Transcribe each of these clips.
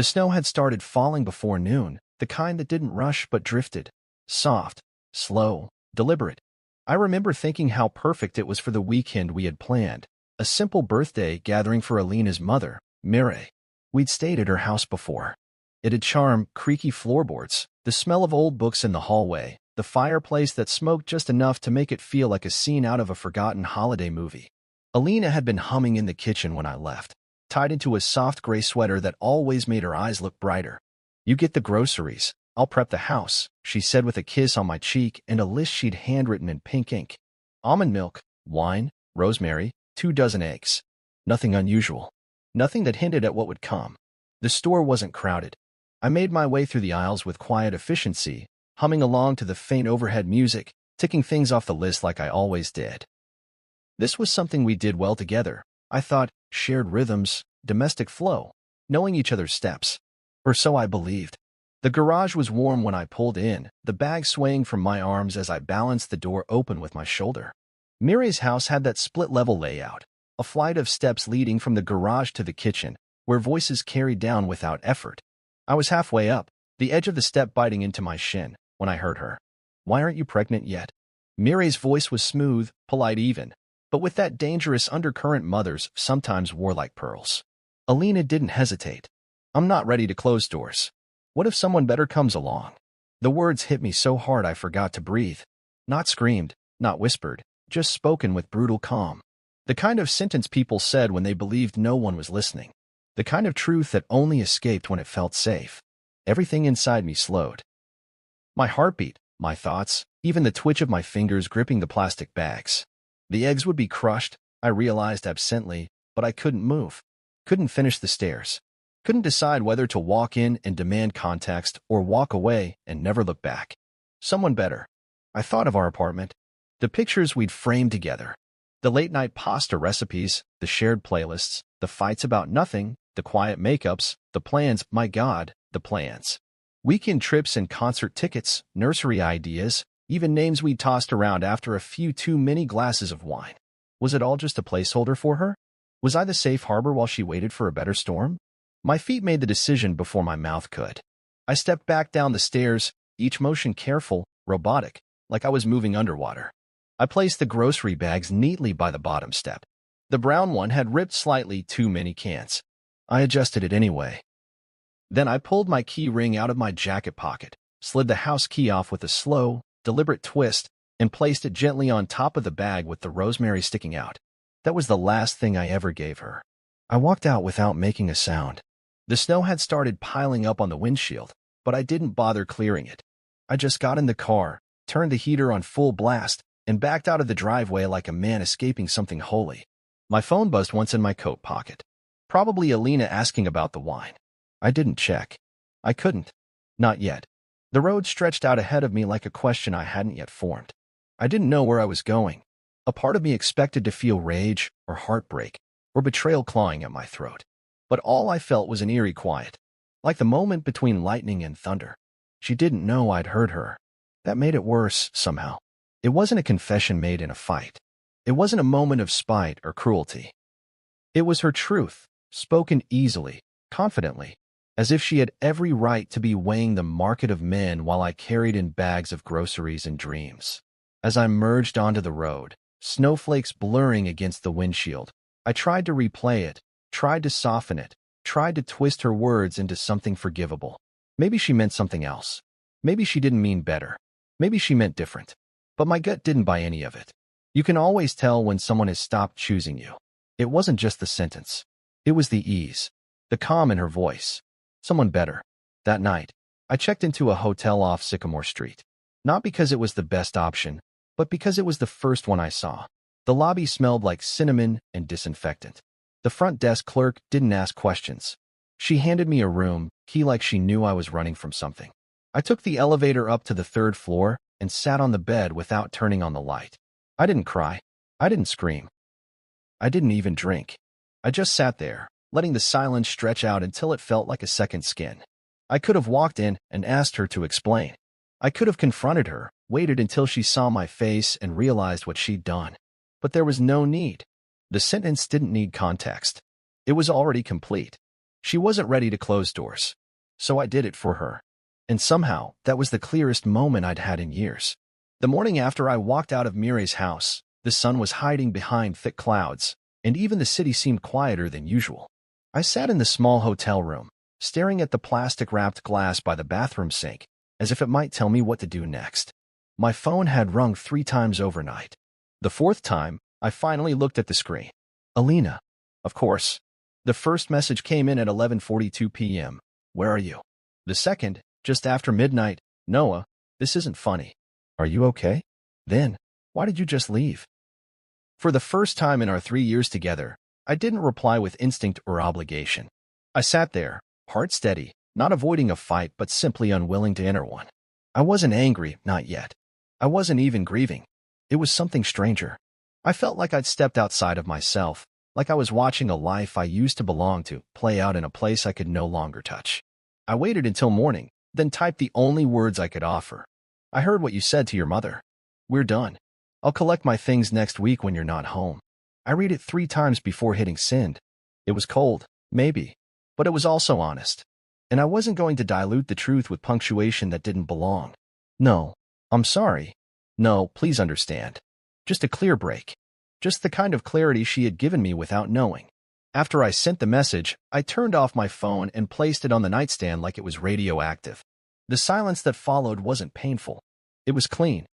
The snow had started falling before noon, the kind that didn't rush but drifted. Soft, slow, deliberate. I remember thinking how perfect it was for the weekend we had planned. A simple birthday gathering for Alina's mother, Mireille. We'd stayed at her house before. It had charm, creaky floorboards, the smell of old books in the hallway, the fireplace that smoked just enough to make it feel like a scene out of a forgotten holiday movie. Alina had been humming in the kitchen when I left, tied into a soft gray sweater that always made her eyes look brighter. "You get the groceries. I'll prep the house," she said with a kiss on my cheek and a list she'd handwritten in pink ink. Almond milk, wine, rosemary, 2 dozen eggs. Nothing unusual. Nothing that hinted at what would come. The store wasn't crowded. I made my way through the aisles with quiet efficiency, humming along to the faint overhead music, ticking things off the list like I always did. This was something we did well together, I thought, shared rhythms, domestic flow, knowing each other's steps. Or so I believed. The garage was warm when I pulled in, the bag swaying from my arms as I balanced the door open with my shoulder. Mireille's house had that split-level layout, a flight of steps leading from the garage to the kitchen, where voices carried down without effort. I was halfway up, the edge of the step biting into my shin, when I heard her. "Why aren't you pregnant yet?" Mireille's voice was smooth, polite even, but with that dangerous undercurrent mothers sometimes wore like pearls. Alina didn't hesitate. "I'm not ready to close doors. What if someone better comes along?" The words hit me so hard I forgot to breathe. Not screamed, not whispered, just spoken with brutal calm. The kind of sentence people said when they believed no one was listening. The kind of truth that only escaped when it felt safe. Everything inside me slowed. My heartbeat, my thoughts, even the twitch of my fingers gripping the plastic bags. The eggs would be crushed, I realized absently, but I couldn't move. Couldn't finish the stairs. Couldn't decide whether to walk in and demand context or walk away and never look back. Someone better. I thought of our apartment. The pictures we'd framed together. The late-night pasta recipes, the shared playlists, the fights about nothing, the quiet makeups, the plans, my God, the plans. Weekend trips and concert tickets, nursery ideas, even names we'd tossed around after a few too many glasses of wine. Was it all just a placeholder for her? Was I the safe harbor while she waited for a better storm? My feet made the decision before my mouth could. I stepped back down the stairs, each motion careful, robotic, like I was moving underwater. I placed the grocery bags neatly by the bottom step. The brown one had ripped slightly too many cans. I adjusted it anyway. Then I pulled my key ring out of my jacket pocket, slid the house key off with a slow, deliberate twist, and placed it gently on top of the bag with the rosemary sticking out. That was the last thing I ever gave her. I walked out without making a sound. The snow had started piling up on the windshield, but I didn't bother clearing it. I just got in the car, turned the heater on full blast, and backed out of the driveway like a man escaping something holy. My phone buzzed once in my coat pocket. Probably Alina asking about the wine. I didn't check. I couldn't. Not yet. The road stretched out ahead of me like a question I hadn't yet formed. I didn't know where I was going. A part of me expected to feel rage or heartbreak or betrayal clawing at my throat. But all I felt was an eerie quiet, like the moment between lightning and thunder. She didn't know I'd heard her. That made it worse, somehow. It wasn't a confession made in a fight. It wasn't a moment of spite or cruelty. It was her truth, spoken easily, confidently, as if she had every right to be weighing the market of men while I carried in bags of groceries and dreams. As I merged onto the road, snowflakes blurring against the windshield, I tried to replay it, tried to soften it, tried to twist her words into something forgivable. Maybe she meant something else. Maybe she didn't mean better. Maybe she meant different. But my gut didn't buy any of it. You can always tell when someone has stopped choosing you. It wasn't just the sentence. It was the ease, the calm in her voice. Someone better. That night, I checked into a hotel off Sycamore Street. Not because it was the best option, but because it was the first one I saw. The lobby smelled like cinnamon and disinfectant. The front desk clerk didn't ask questions. She handed me a room, key like she knew I was running from something. I took the elevator up to the 3rd floor and sat on the bed without turning on the light. I didn't cry. I didn't scream. I didn't even drink. I just sat there, letting the silence stretch out until it felt like a second skin. I could have walked in and asked her to explain. I could have confronted her, waited until she saw my face and realized what she'd done. But there was no need. The sentence didn't need context. It was already complete. She wasn't ready to close doors. So I did it for her. And somehow, that was the clearest moment I'd had in years. The morning after I walked out of Mireille's house, the sun was hiding behind thick clouds, and even the city seemed quieter than usual. I sat in the small hotel room, staring at the plastic-wrapped glass by the bathroom sink, as if it might tell me what to do next. My phone had rung 3 times overnight. The 4th time, I finally looked at the screen. Alina. Of course. The first message came in at 11:42 p.m. Where are you? The second, just after midnight. Noah, this isn't funny. Are you okay? Then, why did you just leave? For the first time in our 3 years together, I didn't reply with instinct or obligation. I sat there, heart steady, not avoiding a fight but simply unwilling to enter one. I wasn't angry, not yet. I wasn't even grieving. It was something stranger. I felt like I'd stepped outside of myself, like I was watching a life I used to belong to play out in a place I could no longer touch. I waited until morning, then typed the only words I could offer. I heard what you said to your mother. We're done. I'll collect my things next week when you're not home. I read it 3 times before hitting send. It was cold, maybe, but it was also honest. And I wasn't going to dilute the truth with punctuation that didn't belong. No, I'm sorry. No, please understand. Just a clear break. Just the kind of clarity she had given me without knowing. After I sent the message, I turned off my phone and placed it on the nightstand like it was radioactive. The silence that followed wasn't painful. It was clean.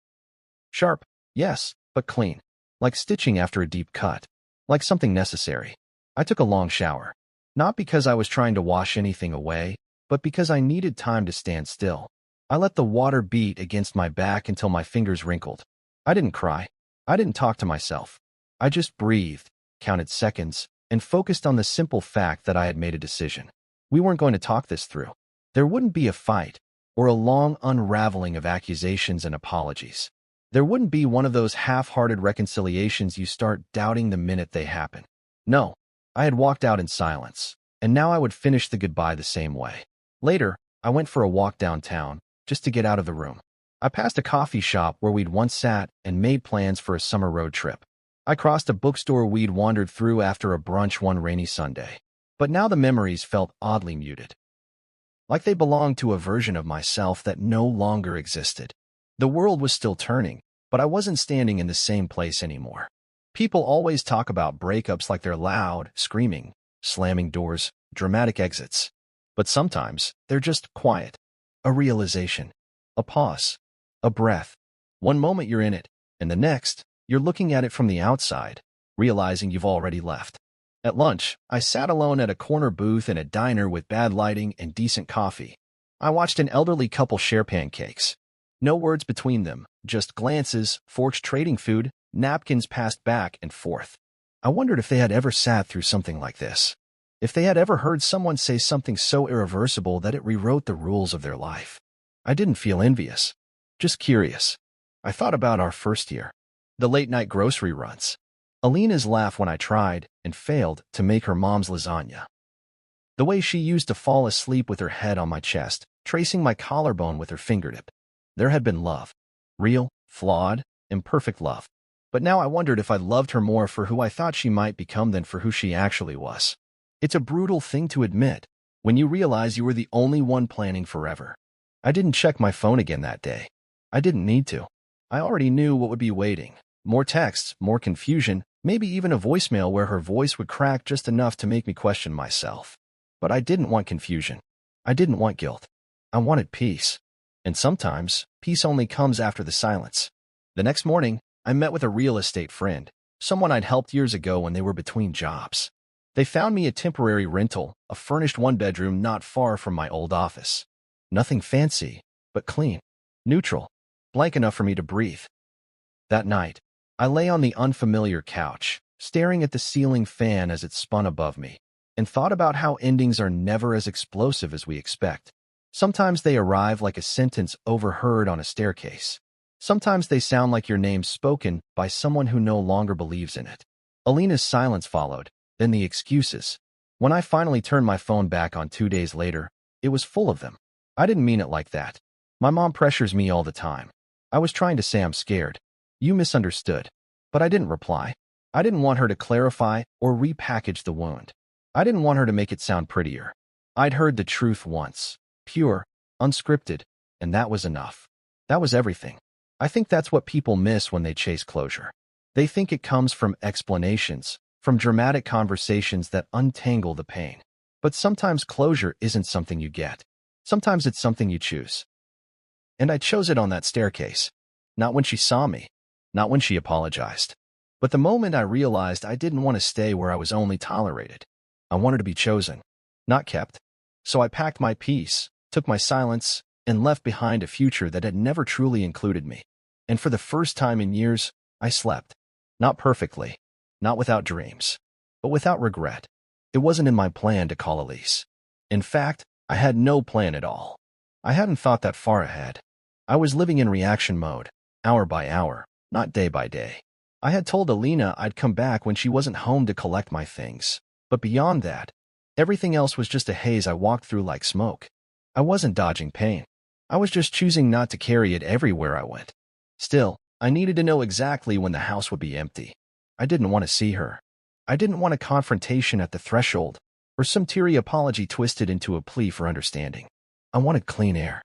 Sharp, yes, but clean. Like stitching after a deep cut. Like something necessary. I took a long shower. Not because I was trying to wash anything away, but because I needed time to stand still. I let the water beat against my back until my fingers wrinkled. I didn't cry. I didn't talk to myself. I just breathed, counted seconds, and focused on the simple fact that I had made a decision. We weren't going to talk this through. There wouldn't be a fight, or a long unraveling of accusations and apologies. There wouldn't be one of those half-hearted reconciliations you start doubting the minute they happen. No, I had walked out in silence, and now I would finish the goodbye the same way. Later, I went for a walk downtown, just to get out of the room. I passed a coffee shop where we'd once sat and made plans for a summer road trip. I crossed a bookstore we'd wandered through after a brunch one rainy Sunday. But now the memories felt oddly muted. Like they belonged to a version of myself that no longer existed. The world was still turning, but I wasn't standing in the same place anymore. People always talk about breakups like they're loud, screaming, slamming doors, dramatic exits. But sometimes, they're just quiet. A realization. A pause. A breath. One moment you're in it, and the next, you're looking at it from the outside, realizing you've already left. At lunch, I sat alone at a corner booth in a diner with bad lighting and decent coffee. I watched an elderly couple share pancakes. No words between them, just glances, forks trading food, napkins passed back and forth. I wondered if they had ever sat through something like this. If they had ever heard someone say something so irreversible that it rewrote the rules of their life. I didn't feel envious, just curious. I thought about our first year. The late-night grocery runs. Alina's laugh when I tried, and failed, to make her mom's lasagna. The way she used to fall asleep with her head on my chest, tracing my collarbone with her fingertip. There had been love. Real, flawed, imperfect love. But now I wondered if I loved her more for who I thought she might become than for who she actually was. It's a brutal thing to admit, when you realize you were the only one planning forever. I didn't check my phone again that day. I didn't need to. I already knew what would be waiting. More texts, more confusion, maybe even a voicemail where her voice would crack just enough to make me question myself. But I didn't want confusion. I didn't want guilt. I wanted peace. And sometimes, peace only comes after the silence. The next morning, I met with a real estate friend, someone I'd helped years ago when they were between jobs. They found me a temporary rental, a furnished one-bedroom not far from my old office. Nothing fancy, but clean, neutral, blank enough for me to breathe. That night, I lay on the unfamiliar couch, staring at the ceiling fan as it spun above me, and thought about how endings are never as explosive as we expect. Sometimes they arrive like a sentence overheard on a staircase. Sometimes they sound like your name spoken by someone who no longer believes in it. Alina's silence followed, then the excuses. When I finally turned my phone back on 2 days later, it was full of them. I didn't mean it like that. My mom pressures me all the time. I was trying to say I'm scared. You misunderstood. But I didn't reply. I didn't want her to clarify or repackage the wound. I didn't want her to make it sound prettier. I'd heard the truth once, pure, unscripted, and that was enough. That was everything. I think that's what people miss when they chase closure. They think it comes from explanations, from dramatic conversations that untangle the pain. But sometimes closure isn't something you get. Sometimes it's something you choose. And I chose it on that staircase. Not when she saw me. Not when she apologized. But the moment I realized I didn't want to stay where I was only tolerated. I wanted to be chosen, not kept. So I packed my peace, took my silence, and left behind a future that had never truly included me. And for the first time in years, I slept. Not perfectly, not without dreams, but without regret. It wasn't in my plan to call Elise. In fact, I had no plan at all. I hadn't thought that far ahead. I was living in reaction mode, hour by hour, not day by day. I had told Alina I'd come back when she wasn't home to collect my things. But beyond that, everything else was just a haze I walked through like smoke. I wasn't dodging pain. I was just choosing not to carry it everywhere I went. Still, I needed to know exactly when the house would be empty. I didn't want to see her. I didn't want a confrontation at the threshold, or some teary apology twisted into a plea for understanding. I wanted clean air.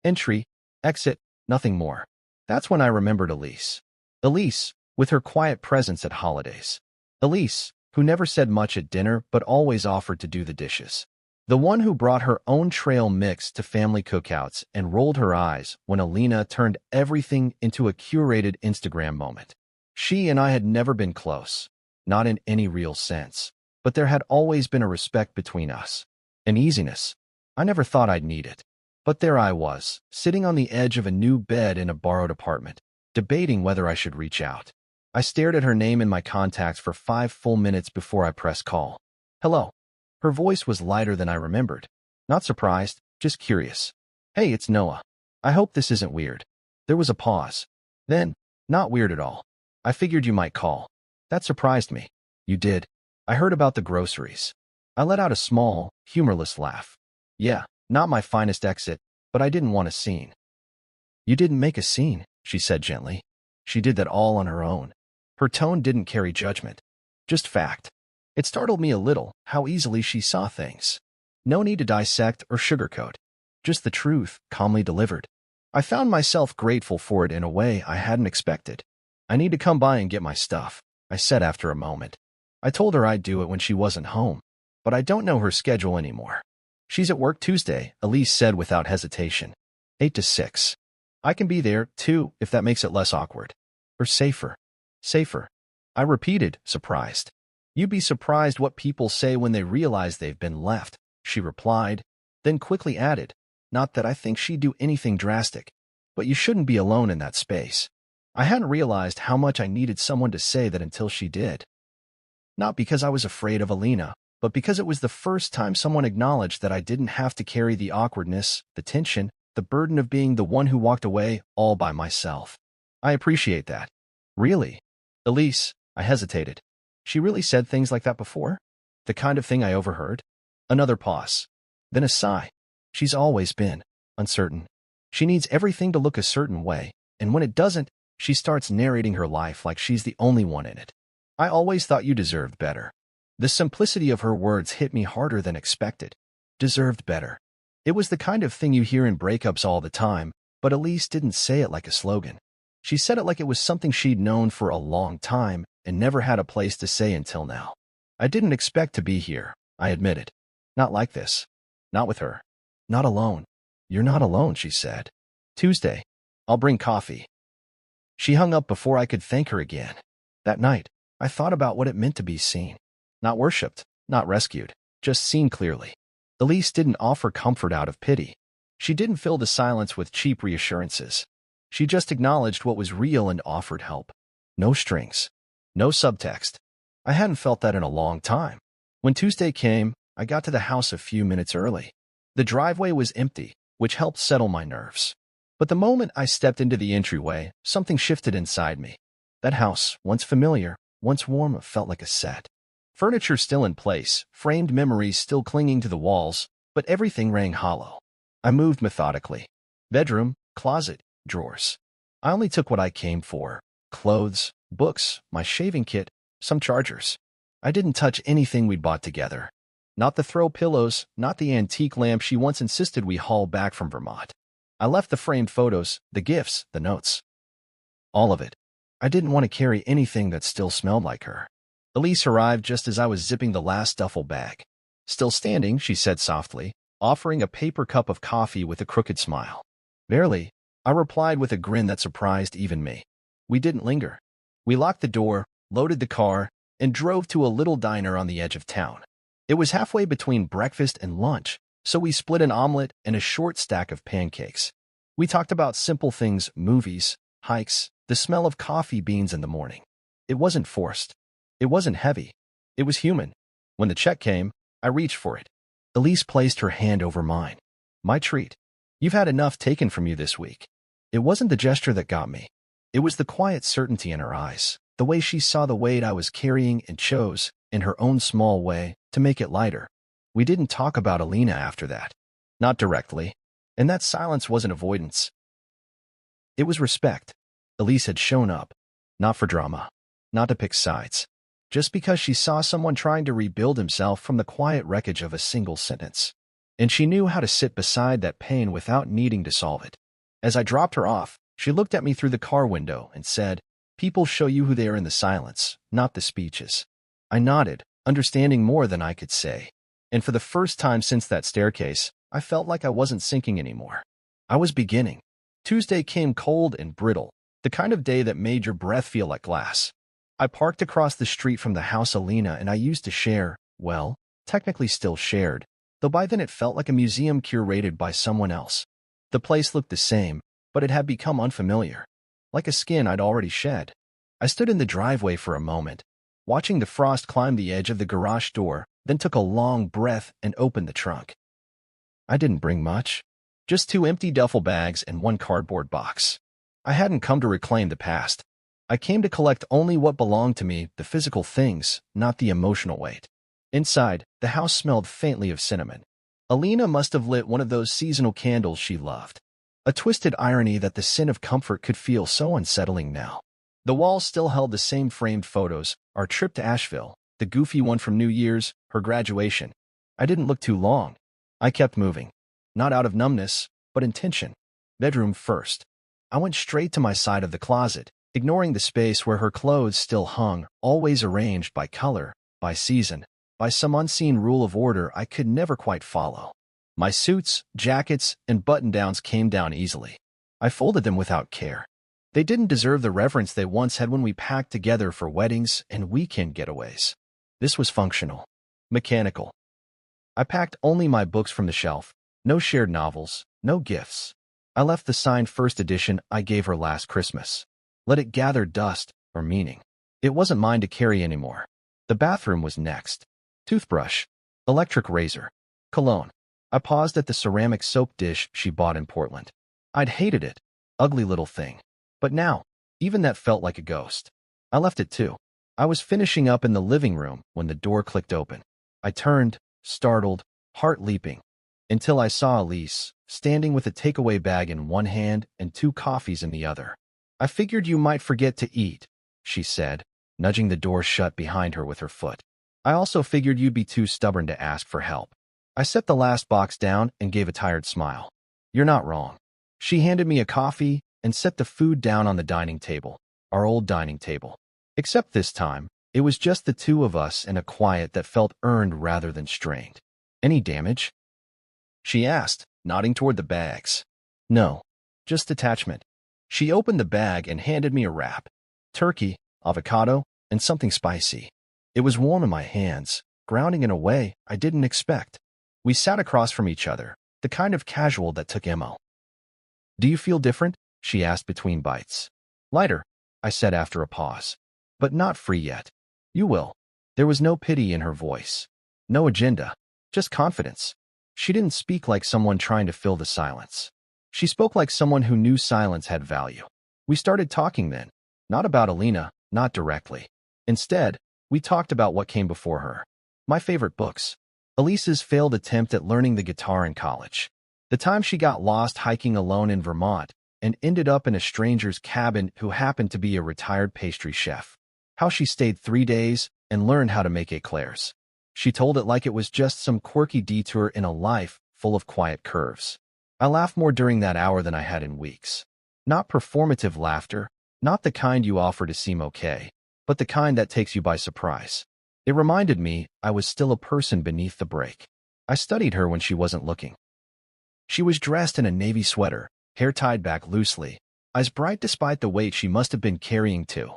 Entry, exit, nothing more. That's when I remembered Elise. Elise, with her quiet presence at holidays. Elise, who never said much at dinner but always offered to do the dishes. The one who brought her own trail mix to family cookouts and rolled her eyes when Alina turned everything into a curated Instagram moment. She and I had never been close, not in any real sense, but there had always been a respect between us. An easiness. I never thought I'd need it. But there I was, sitting on the edge of a new bed in a borrowed apartment, debating whether I should reach out. I stared at her name in my contacts for 5 full minutes before I pressed call. Hello. Her voice was lighter than I remembered. Not surprised, just curious. Hey, it's Noah. I hope this isn't weird. There was a pause. Then, not weird at all. I figured you might call. That surprised me. You did. I heard about the groceries. I let out a small, humorless laugh. Yeah, not my finest exit, but I didn't want a scene. You didn't make a scene, she said gently. She did that all on her own. Her tone didn't carry judgment. Just fact. It startled me a little how easily she saw things. No need to dissect or sugarcoat. Just the truth, calmly delivered. I found myself grateful for it in a way I hadn't expected. I need to come by and get my stuff, I said after a moment. I told her I'd do it when she wasn't home, but I don't know her schedule anymore. She's at work Tuesday, Elise said without hesitation. 8 to 6. I can be there, too, if that makes it less awkward. Or safer. Safer. I repeated, surprised. You'd be surprised what people say when they realize they've been left, she replied, then quickly added, not that I think she'd do anything drastic, but you shouldn't be alone in that space. I hadn't realized how much I needed someone to say that until she did. Not because I was afraid of Alina, but because it was the first time someone acknowledged that I didn't have to carry the awkwardness, the tension, the burden of being the one who walked away all by myself. I appreciate that. Really? Elise, I hesitated. She really said things like that before? The kind of thing I overheard? Another pause. Then a sigh. She's always been uncertain. She needs everything to look a certain way, and when it doesn't, she starts narrating her life like she's the only one in it. I always thought you deserved better. The simplicity of her words hit me harder than expected. Deserved better. It was the kind of thing you hear in breakups all the time, but Elise didn't say it like a slogan. She said it like it was something she'd known for a long time and never had a place to say until now. I didn't expect to be here, I admitted. Not like this. Not with her. Not alone. You're not alone, she said. Tuesday. I'll bring coffee. She hung up before I could thank her again. That night, I thought about what it meant to be seen. Not worshipped, not rescued, just seen clearly. Elise didn't offer comfort out of pity. She didn't fill the silence with cheap reassurances. She just acknowledged what was real and offered help. No strings. No subtext. I hadn't felt that in a long time. When Tuesday came, I got to the house a few minutes early. The driveway was empty, which helped settle my nerves. But the moment I stepped into the entryway, something shifted inside me. That house, once familiar, once warm, felt like a set. Furniture still in place, framed memories still clinging to the walls, but everything rang hollow. I moved methodically. Bedroom, closet, drawers. I only took what I came for. Clothes, books, my shaving kit, some chargers. I didn't touch anything we'd bought together. Not the throw pillows, not the antique lamp she once insisted we haul back from Vermont. I left the framed photos, the gifts, the notes. All of it. I didn't want to carry anything that still smelled like her. Elise arrived just as I was zipping the last duffel bag. Still standing, she said softly, offering a paper cup of coffee with a crooked smile. Barely, I replied with a grin that surprised even me. We didn't linger. We locked the door, loaded the car, and drove to a little diner on the edge of town. It was halfway between breakfast and lunch, so we split an omelet and a short stack of pancakes. We talked about simple things, movies, hikes, the smell of coffee beans in the morning. It wasn't forced. It wasn't heavy. It was human. When the check came, I reached for it. Elise placed her hand over mine. My treat. You've had enough taken from you this week. It wasn't the gesture that got me. It was the quiet certainty in her eyes, the way she saw the weight I was carrying and chose, in her own small way, to make it lighter. We didn't talk about Alina after that. Not directly. And that silence wasn't avoidance. It was respect. Elise had shown up. Not for drama. Not to pick sides. Just because she saw someone trying to rebuild himself from the quiet wreckage of a single sentence. And she knew how to sit beside that pain without needing to solve it. As I dropped her off, she looked at me through the car window and said, "People show you who they are in the silence, not the speeches." I nodded, understanding more than I could say. And for the first time since that staircase, I felt like I wasn't sinking anymore. I was beginning. Tuesday came cold and brittle, the kind of day that made your breath feel like glass. I parked across the street from the house Alina and I used to share, well, technically still shared, though by then it felt like a museum curated by someone else. The place looked the same, but it had become unfamiliar, like a skin I'd already shed. I stood in the driveway for a moment, watching the frost climb the edge of the garage door, then took a long breath and opened the trunk. I didn't bring much, just 2 empty duffel bags and 1 cardboard box. I hadn't come to reclaim the past. I came to collect only what belonged to me, the physical things, not the emotional weight. Inside, the house smelled faintly of cinnamon. Alina must have lit one of those seasonal candles she loved. A twisted irony that the sin of comfort could feel so unsettling now. The walls still held the same framed photos, our trip to Asheville, the goofy one from New Year's, her graduation. I didn't look too long. I kept moving. Not out of numbness, but intention. Bedroom first. I went straight to my side of the closet, ignoring the space where her clothes still hung, always arranged by color, by season, by some unseen rule of order I could never quite follow. My suits, jackets, and button-downs came down easily. I folded them without care. They didn't deserve the reverence they once had when we packed together for weddings and weekend getaways. This was functional. Mechanical. I packed only my books from the shelf. No shared novels, no gifts. I left the signed first edition I gave her last Christmas. Let it gather dust or meaning. It wasn't mine to carry anymore. The bathroom was next. Toothbrush. Electric razor. Cologne. I paused at the ceramic soap dish she bought in Portland. I'd hated it. Ugly little thing. But now, even that felt like a ghost. I left it too. I was finishing up in the living room when the door clicked open. I turned, startled, heart leaping, until I saw Elise, standing with a takeaway bag in one hand and 2 coffees in the other. "I figured you might forget to eat," she said, nudging the door shut behind her with her foot. "I also figured you'd be too stubborn to ask for help." I set the last box down and gave a tired smile. "You're not wrong." She handed me a coffee and set the food down on the dining table, our old dining table. Except this time, it was just the 2 of us in a quiet that felt earned rather than strained. "Any damage?" she asked, nodding toward the bags. "No, just attachment." She opened the bag and handed me a wrap. Turkey, avocado, and something spicy. It was warm in my hands, grounding in a way I didn't expect. We sat across from each other, the kind of casual that took MO. "Do you feel different?" she asked between bites. "Lighter," I said after a pause. "But not free yet. You will." There was no pity in her voice. No agenda, just confidence. She didn't speak like someone trying to fill the silence. She spoke like someone who knew silence had value. We started talking then, not about Alina, not directly. Instead, we talked about what came before her. My favorite books. Elise's failed attempt at learning the guitar in college. The time she got lost hiking alone in Vermont and ended up in a stranger's cabin who happened to be a retired pastry chef. How she stayed 3 days and learned how to make eclairs. She told it like it was just some quirky detour in a life full of quiet curves. I laughed more during that hour than I had in weeks. Not performative laughter, not the kind you offer to seem okay, but the kind that takes you by surprise. It reminded me I was still a person beneath the break. I studied her when she wasn't looking. She was dressed in a navy sweater, hair tied back loosely, eyes bright despite the weight she must have been carrying too.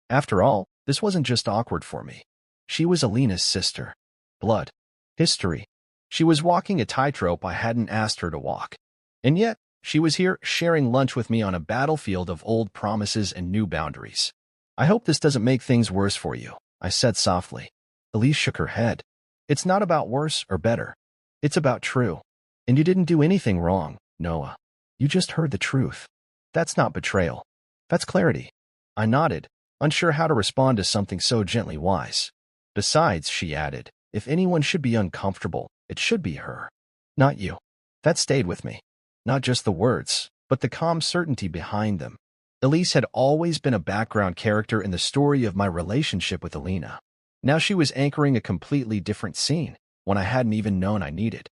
After all, this wasn't just awkward for me. She was Alina's sister. Blood. History. She was walking a tightrope I hadn't asked her to walk. And yet, she was here sharing lunch with me on a battlefield of old promises and new boundaries. I hope this doesn't make things worse for you, I said softly. Elise shook her head. It's not about worse or better. It's about true. And you didn't do anything wrong, Noah. You just heard the truth. That's not betrayal. That's clarity. I nodded, unsure how to respond to something so gently wise. Besides, she added, if anyone should be uncomfortable, it should be her. Not you. That stayed with me. Not just the words, but the calm certainty behind them. Elise had always been a background character in the story of my relationship with Alina. Now she was anchoring a completely different scene, one I hadn't even known I needed.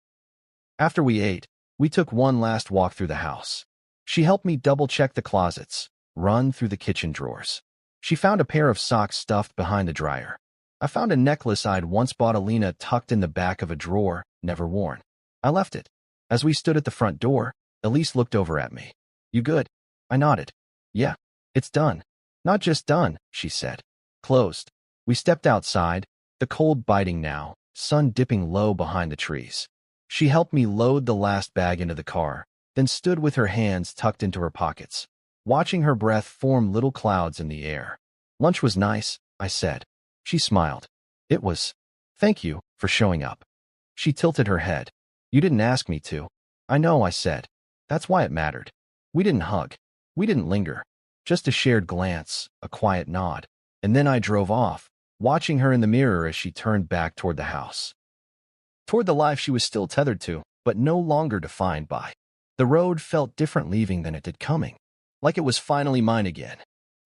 After we ate, we took one last walk through the house. She helped me double-check the closets, run through the kitchen drawers. She found a pair of socks stuffed behind the dryer. I found a necklace I'd once bought Alina tucked in the back of a drawer, never worn. I left it. As we stood at the front door, Elise looked over at me. You good? I nodded. Yeah, it's done. Not just done, she said. Closed. We stepped outside, the cold biting now, sun dipping low behind the trees. She helped me load the last bag into the car, then stood with her hands tucked into her pockets, watching her breath form little clouds in the air. Lunch was nice, I said. She smiled. It was. Thank you for showing up. She tilted her head. You didn't ask me to. I know, I said. That's why it mattered. We didn't hug. We didn't linger. Just a shared glance, a quiet nod. And then I drove off, watching her in the mirror as she turned back toward the house. Toward the life she was still tethered to, but no longer defined by. The road felt different leaving than it did coming, like it was finally mine again.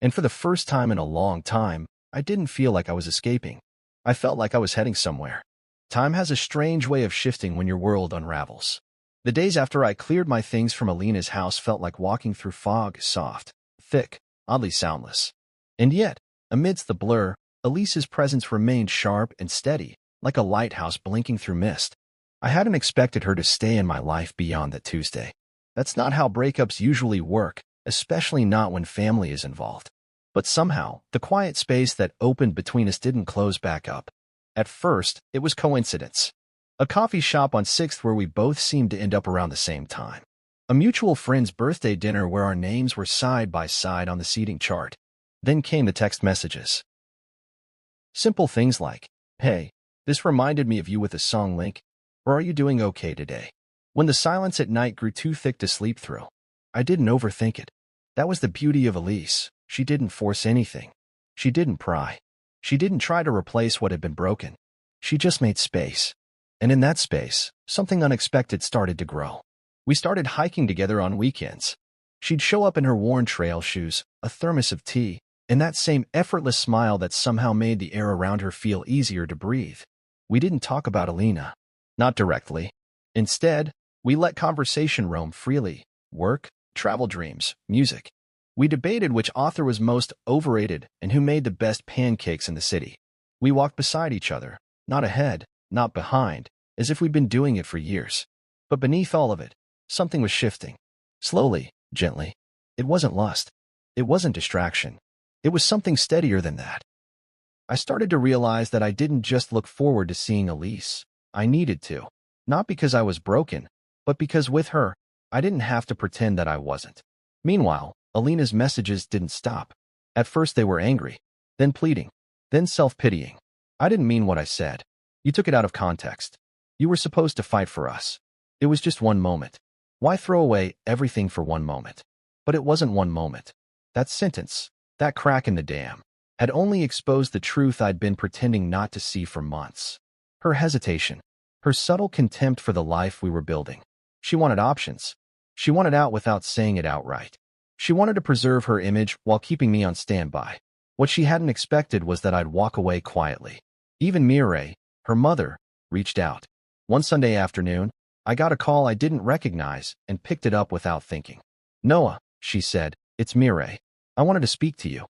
And for the first time in a long time, I didn't feel like I was escaping. I felt like I was heading somewhere. Time has a strange way of shifting when your world unravels. The days after I cleared my things from Alina's house felt like walking through fog, soft, thick, oddly soundless. And yet, amidst the blur, Elise's presence remained sharp and steady, like a lighthouse blinking through mist. I hadn't expected her to stay in my life beyond that Tuesday. That's not how breakups usually work, especially not when family is involved. But somehow, the quiet space that opened between us didn't close back up. At first, it was coincidence. A coffee shop on 6th where we both seemed to end up around the same time. A mutual friend's birthday dinner where our names were side by side on the seating chart. Then came the text messages. Simple things like, hey, this reminded me of you with a song link, or are you doing okay today? When the silence at night grew too thick to sleep through, I didn't overthink it. That was the beauty of Elise. She didn't force anything. She didn't pry. She didn't try to replace what had been broken. She just made space. And in that space, something unexpected started to grow. We started hiking together on weekends. She'd show up in her worn trail shoes, a thermos of tea, and that same effortless smile that somehow made the air around her feel easier to breathe. We didn't talk about Alina. Not directly. Instead, we let conversation roam freely. Work, travel dreams, music. We debated which author was most overrated and who made the best pancakes in the city. We walked beside each other, not ahead, not behind, as if we'd been doing it for years. But beneath all of it, something was shifting. Slowly, gently. It wasn't lust. It wasn't distraction. It was something steadier than that. I started to realize that I didn't just look forward to seeing Elise. I needed to. Not because I was broken, but because with her, I didn't have to pretend that I wasn't. Meanwhile, Alina's messages didn't stop. At first they were angry, then pleading, then self-pitying. I didn't mean what I said. You took it out of context. You were supposed to fight for us. It was just one moment. Why throw away everything for one moment? But it wasn't one moment. That sentence, that crack in the dam, had only exposed the truth I'd been pretending not to see for months. Her hesitation, her subtle contempt for the life we were building. She wanted options. She wanted out without saying it outright. She wanted to preserve her image while keeping me on standby. What she hadn't expected was that I'd walk away quietly. Even Mireille, Her mother reached out. One Sunday afternoon, I got a call I didn't recognize and picked it up without thinking. "Noah," she said, "it's Mireille. I wanted to speak to you."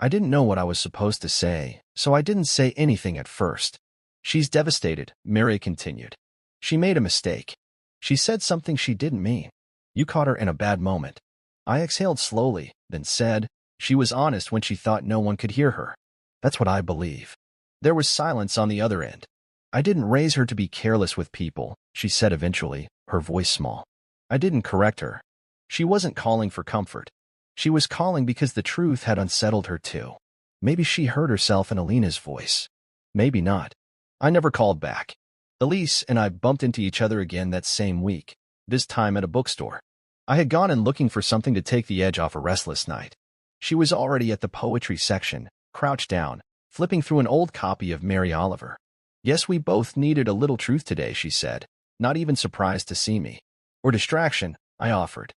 I didn't know what I was supposed to say, so I didn't say anything at first. "She's devastated," Mireille continued. "She made a mistake. She said something she didn't mean. You caught her in a bad moment." I exhaled slowly, then said, "She was honest when she thought no one could hear her. That's what I believe." There was silence on the other end. "I didn't raise her to be careless with people," she said eventually, her voice small. I didn't correct her. She wasn't calling for comfort. She was calling because the truth had unsettled her too. Maybe she heard herself in Alina's voice. Maybe not. I never called back. Elise and I bumped into each other again that same week, this time at a bookstore. I had gone in looking for something to take the edge off a restless night. She was already at the poetry section, crouched down, flipping through an old copy of Mary Oliver. "Yes, we both needed a little truth today," she said, not even surprised to see me. "Or distraction," I offered.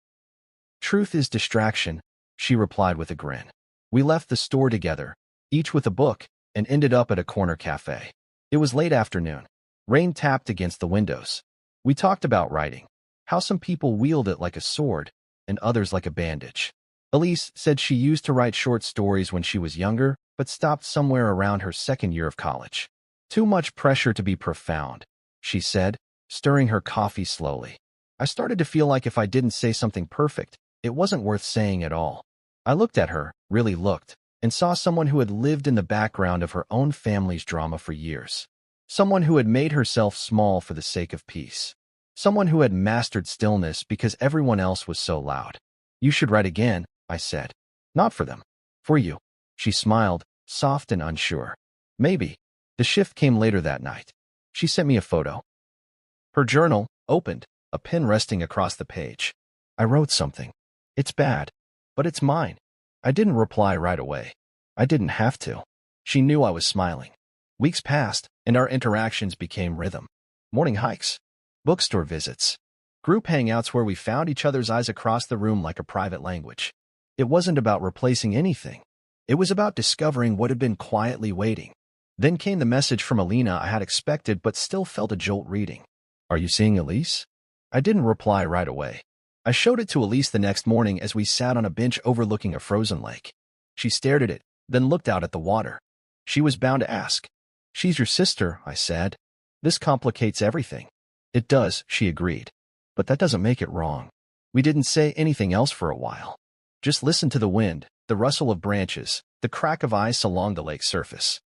"Truth is distraction," she replied with a grin. We left the store together, each with a book, and ended up at a corner cafe. It was late afternoon. Rain tapped against the windows. We talked about writing, how some people wield it like a sword, and others like a bandage. Elise said she used to write short stories when she was younger, but stopped somewhere around her second year of college. "Too much pressure to be profound," she said, stirring her coffee slowly. I started to feel like if I didn't say something perfect, it wasn't worth saying at all. I looked at her, really looked, and saw someone who had lived in the background of her own family's drama for years. Someone who had made herself small for the sake of peace. Someone who had mastered stillness because everyone else was so loud. "You should write again," I said. "Not for them. For you." She smiled, soft and unsure. "Maybe." The shift came later that night. She sent me a photo. Her journal, opened, a pen resting across the page. I wrote something. "It's bad, but it's mine." I didn't reply right away. I didn't have to. She knew I was smiling. Weeks passed, and our interactions became rhythm. Morning hikes, bookstore visits, group hangouts where we found each other's eyes across the room like a private language. It wasn't about replacing anything. It was about discovering what had been quietly waiting. Then came the message from Alina I had expected but still felt a jolt reading. "Are you seeing Elise?" I didn't reply right away. I showed it to Elise the next morning as we sat on a bench overlooking a frozen lake. She stared at it, then looked out at the water. She was bound to ask. "She's your sister," I said. "This complicates everything." "It does," she agreed. "But that doesn't make it wrong." We didn't say anything else for a while. Just listened to the wind, the rustle of branches, the crack of ice along the lake's surface.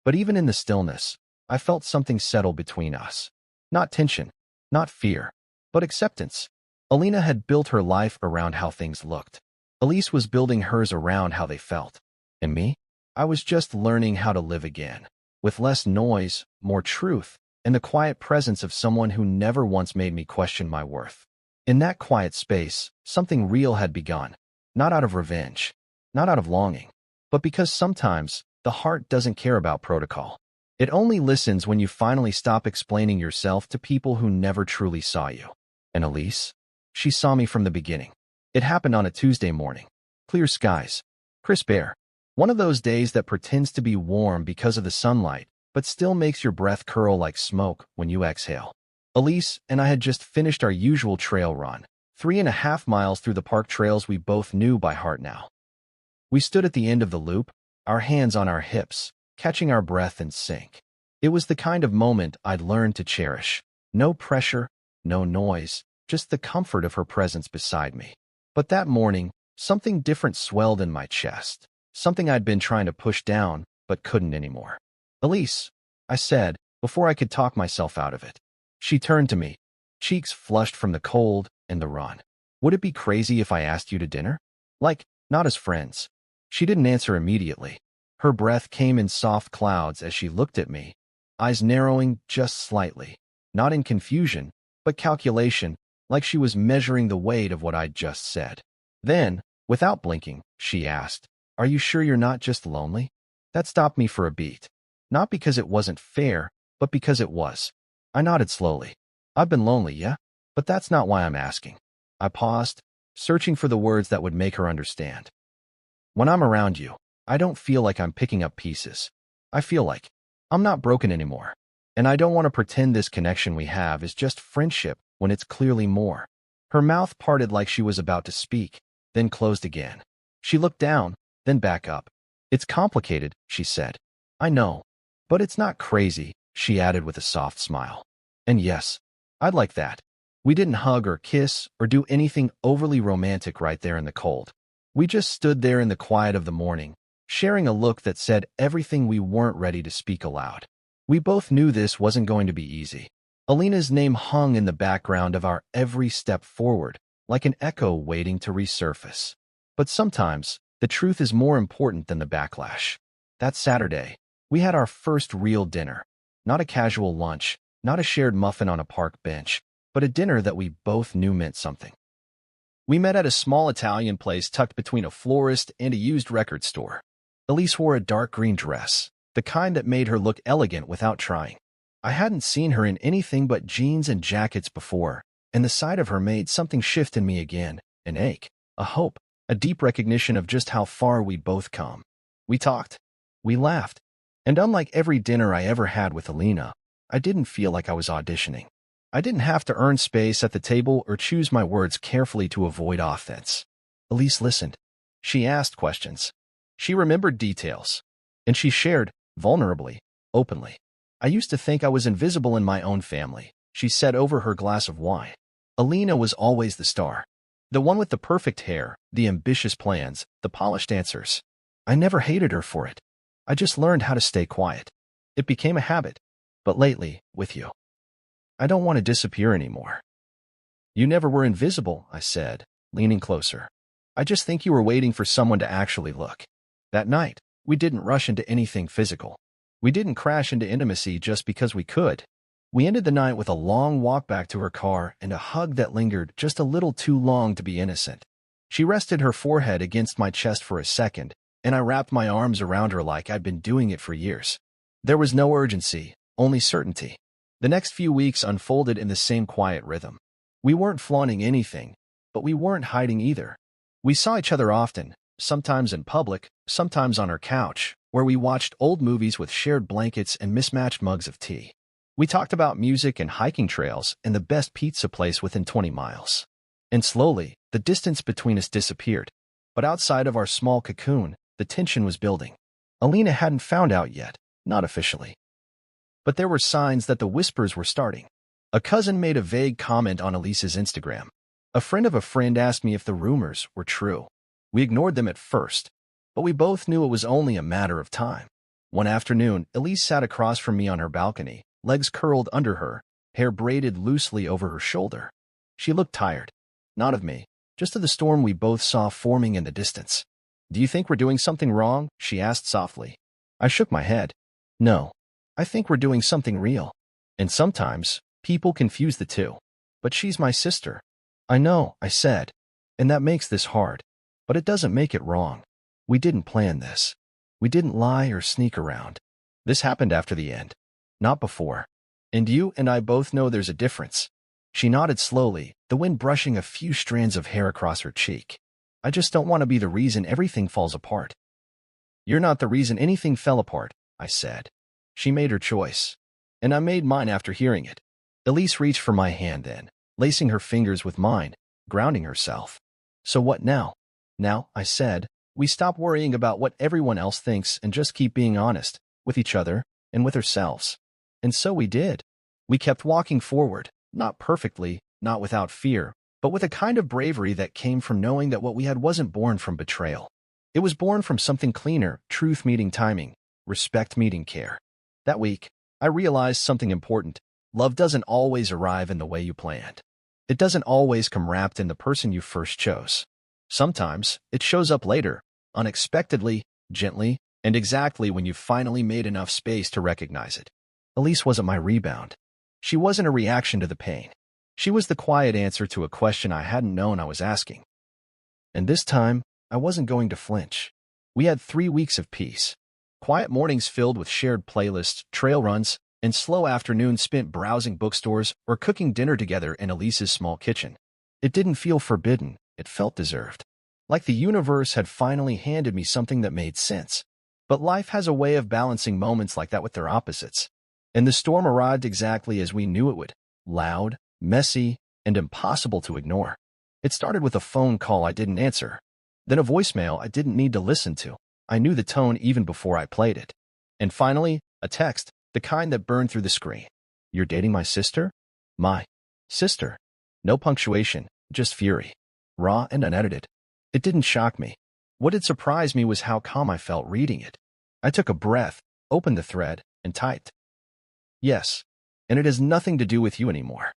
But even in the stillness, I felt something settle between us. Not tension, not fear, but acceptance. Alina had built her life around how things looked. Elise was building hers around how they felt. And me? I was just learning how to live again, with less noise, more truth, and the quiet presence of someone who never once made me question my worth. In that quiet space, something real had begun, not out of revenge, not out of longing, but because sometimes the heart doesn't care about protocol. It only listens when you finally stop explaining yourself to people who never truly saw you. And Elise? She saw me from the beginning. It happened on a Tuesday morning. Clear skies, crisp air. One of those days that pretends to be warm because of the sunlight, but still makes your breath curl like smoke when you exhale. Elise and I had just finished our usual trail run, 3.5 miles through the park trails we both knew by heart now. We stood at the end of the loop, our hands on our hips, catching our breath in sync. It was the kind of moment I'd learned to cherish. No pressure, no noise, just the comfort of her presence beside me. But that morning, something different swelled in my chest, something I'd been trying to push down, but couldn't anymore. "Elise," I said, before I could talk myself out of it. She turned to me, cheeks flushed from the cold and the run. "Would it be crazy if I asked you to dinner? Like, not as friends?" She didn't answer immediately. Her breath came in soft clouds as she looked at me, eyes narrowing just slightly, not in confusion, but calculation, like she was measuring the weight of what I'd just said. Then, without blinking, she asked, "Are you sure you're not just lonely?" That stopped me for a beat. Not because it wasn't fair, but because it was. I nodded slowly. "I've been lonely, yeah? But that's not why I'm asking." I paused, searching for the words that would make her understand. "When I'm around you, I don't feel like I'm picking up pieces. I feel like I'm not broken anymore. And I don't want to pretend this connection we have is just friendship when it's clearly more. Her mouth parted like she was about to speak, then closed again. She looked down, then back up. It's complicated, she said. I know. But it's not crazy, she added with a soft smile. And yes, I'd like that. We didn't hug or kiss or do anything overly romantic right there in the cold. We just stood there in the quiet of the morning, sharing a look that said everything we weren't ready to speak aloud. We both knew this wasn't going to be easy. Alina's name hung in the background of our every step forward, like an echo waiting to resurface. But sometimes, the truth is more important than the backlash. That Saturday, we had our first real dinner. Not a casual lunch, not a shared muffin on a park bench, but a dinner that we both knew meant something. We met at a small Italian place tucked between a florist and a used record store. Elise wore a dark green dress, the kind that made her look elegant without trying. I hadn't seen her in anything but jeans and jackets before, and the sight of her made something shift in me again, an ache, a hope, a deep recognition of just how far we'd both come. We talked. We laughed. And unlike every dinner I ever had with Alina, I didn't feel like I was auditioning. I didn't have to earn space at the table or choose my words carefully to avoid offense. Elise listened. She asked questions. She remembered details. And she shared, vulnerably, openly. I used to think I was invisible in my own family, she said over her glass of wine. Alina was always the star. The one with the perfect hair, the ambitious plans, the polished answers. I never hated her for it. I just learned how to stay quiet. It became a habit. But lately, with you, I don't want to disappear anymore. You never were invisible, I said, leaning closer. I just think you were waiting for someone to actually look. That night, we didn't rush into anything physical. We didn't crash into intimacy just because we could. We ended the night with a long walk back to her car and a hug that lingered just a little too long to be innocent. She rested her forehead against my chest for a second, and I wrapped my arms around her like I'd been doing it for years. There was no urgency, only certainty. The next few weeks unfolded in the same quiet rhythm. We weren't flaunting anything, but we weren't hiding either. We saw each other often, sometimes in public, sometimes on our couch, where we watched old movies with shared blankets and mismatched mugs of tea. We talked about music and hiking trails and the best pizza place within 20 miles. And slowly, the distance between us disappeared. But outside of our small cocoon, the tension was building. Alina hadn't found out yet, not officially. But there were signs that the whispers were starting. A cousin made a vague comment on Elise's Instagram. A friend of a friend asked me if the rumors were true. We ignored them at first, but we both knew it was only a matter of time. One afternoon, Elise sat across from me on her balcony, legs curled under her, hair braided loosely over her shoulder. She looked tired. Not of me, just of the storm we both saw forming in the distance. Do you think we're doing something wrong? She asked softly. I shook my head. No, I think we're doing something real. And sometimes, people confuse the two. But she's my sister. I know, I said. And that makes this hard. But it doesn't make it wrong. We didn't plan this. We didn't lie or sneak around. This happened after the end. Not before. And you and I both know there's a difference. She nodded slowly, the wind brushing a few strands of hair across her cheek. I just don't want to be the reason everything falls apart. You're not the reason anything fell apart, I said. She made her choice. And I made mine after hearing it. Elise reached for my hand then, lacing her fingers with mine, grounding herself. So what now? Now, I said, we stop worrying about what everyone else thinks and just keep being honest, with each other and with ourselves. And so we did. We kept walking forward, not perfectly, not without fear, but with a kind of bravery that came from knowing that what we had wasn't born from betrayal. It was born from something cleaner, truth meeting timing, respect meeting care. That week, I realized something important. Love doesn't always arrive in the way you planned. It doesn't always come wrapped in the person you first chose. Sometimes, it shows up later, unexpectedly, gently, and exactly when you've finally made enough space to recognize it. Elise wasn't my rebound. She wasn't a reaction to the pain. She was the quiet answer to a question I hadn't known I was asking. And this time, I wasn't going to flinch. We had 3 weeks of peace. Quiet mornings filled with shared playlists, trail runs, and slow afternoons spent browsing bookstores or cooking dinner together in Elise's small kitchen. It didn't feel forbidden, it felt deserved. Like the universe had finally handed me something that made sense. But life has a way of balancing moments like that with their opposites. And the storm arrived exactly as we knew it would. Loud, messy, and impossible to ignore. It started with a phone call I didn't answer. Then a voicemail I didn't need to listen to. I knew the tone even before I played it. And finally, a text, the kind that burned through the screen. You're dating my sister? My sister. No punctuation, just fury. Raw and unedited. It didn't shock me. What had surprised me was how calm I felt reading it. I took a breath, opened the thread, and typed. Yes, and it has nothing to do with you anymore.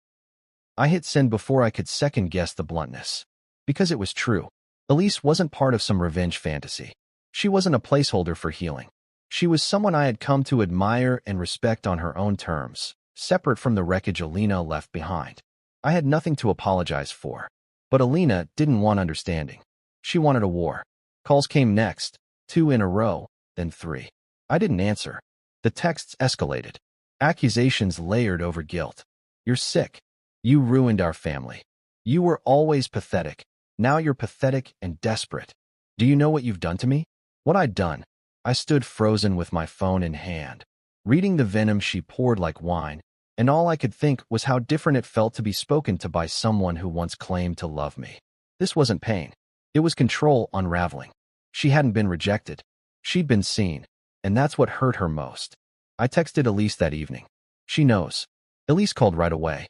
I hit send before I could second-guess the bluntness. Because it was true. Elise wasn't part of some revenge fantasy. She wasn't a placeholder for healing. She was someone I had come to admire and respect on her own terms, separate from the wreckage Alina left behind. I had nothing to apologize for. But Alina didn't want understanding. She wanted a war. Calls came next, 2 in a row, then 3. I didn't answer. The texts escalated. Accusations layered over guilt. You're sick. You ruined our family. You were always pathetic. Now you're pathetic and desperate. Do you know what you've done to me? What I'd done? I stood frozen with my phone in hand, reading the venom she poured like wine, and all I could think was how different it felt to be spoken to by someone who once claimed to love me. This wasn't pain. It was control unraveling. She hadn't been rejected. She'd been seen, and that's what hurt her most. I texted Elise that evening. She knows. Elise called right away.